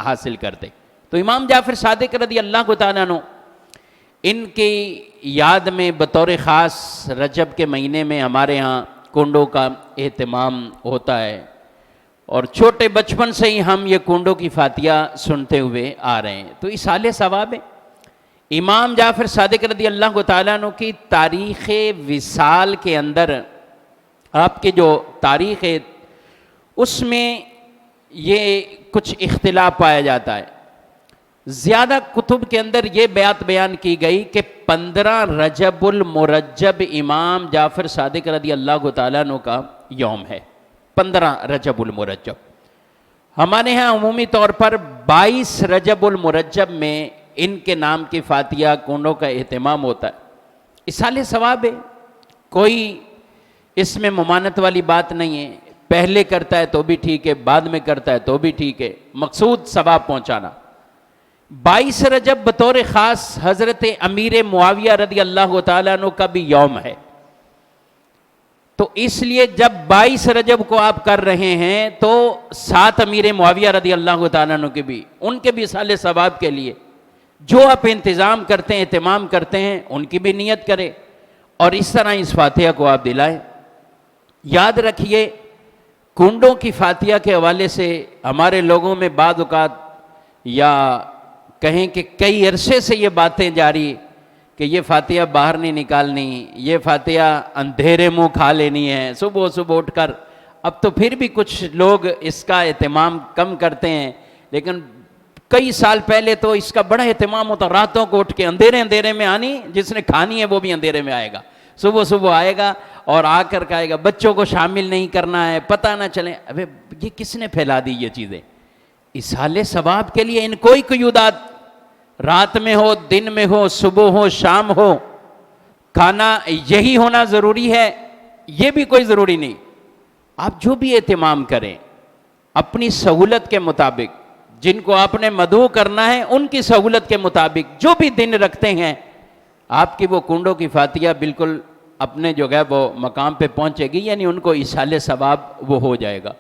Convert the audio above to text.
حاصل کرتے. تو امام جعفر صادق رضی اللہ تعالیٰ عنہ ان کی یاد میں بطور خاص رجب کے مہینے میں ہمارے ہاں کنڈوں کا اہتمام ہوتا ہے، اور چھوٹے بچپن سے ہی ہم یہ کنڈوں کی فاتحہ سنتے ہوئے آ رہے ہیں. تو اصالِ ثواب ہے. امام جعفر صادق رضی اللہ تعالیٰ عنہ کی تاریخ وصال کے اندر آپ کے جو تاریخ ہے اس میں یہ کچھ اختلاف پایا جاتا ہے. زیادہ کتب کے اندر یہ بات بیان کی گئی کہ 15 رجب المرجب امام جعفر صادق رضی اللہ تعالیٰ عنہ کا یوم ہے. 15 رجب المرجب. ہمارے ہاں عمومی طور پر 22 رجب المرجب میں ان کے نام کی فاتحہ کنڈوں کا اہتمام ہوتا ہے. اصالِ ثواب ہے، کوئی اس میں ممانعت والی بات نہیں ہے. پہلے کرتا ہے تو بھی ٹھیک ہے، بعد میں کرتا ہے تو بھی ٹھیک ہے، مقصود ثواب پہنچانا. 22 رجب بطور خاص حضرت امیر معاویہ رضی اللہ تعالیٰ عنہ کا بھی یوم ہے. تو اس لیے جب 22 رجب کو آپ کر رہے ہیں تو 7 امیر معاویہ رضی اللہ تعالیٰ عنہ کے بھی، ان کے بھی اصالِ ثواب کے لیے جو آپ انتظام کرتے ہیں، اہتمام کرتے ہیں، ان کی بھی نیت کریں اور اس طرح اس فاتحہ کو آپ دلائیں. یاد رکھیے کنڈوں کی فاتحہ کے حوالے سے ہمارے لوگوں میں بعض اوقات یا کہیں کہ کئی عرصے سے یہ باتیں جاری کہ یہ فاتحہ باہر نہیں نکالنی، یہ فاتحہ اندھیرے منہ کھا لینی ہے صبح صبح اٹھ کر. اب تو پھر بھی کچھ لوگ اس کا اہتمام کم کرتے ہیں، لیکن کئی سال پہلے تو اس کا بڑا اہتمام ہوتا. راتوں کو اٹھ کے اندھیرے میں آنی، جس نے کھانی ہے وہ بھی اندھیرے میں آئے گا، صبح صبح آئے گا اور آ کر کہے گا بچوں کو شامل نہیں کرنا ہے، پتہ نہ چلے. ابے یہ کس نے پھیلا دی یہ چیزیں؟ اصالِ ثواب کے لیے ان کوئی قیودات، رات میں ہو، دن میں ہو، صبح ہو، شام ہو، کھانا یہی ہونا ضروری ہے، یہ بھی کوئی ضروری نہیں. آپ جو بھی اہتمام کریں اپنی سہولت کے مطابق، جن کو آپ نے مدعو کرنا ہے ان کی سہولت کے مطابق جو بھی دن رکھتے ہیں، آپ کی وہ کنڈوں کی فاتحہ بالکل اپنے جو ہے وہ مقام پہ پہنچے گی، یعنی ان کو اصالِ ثواب وہ ہو جائے گا.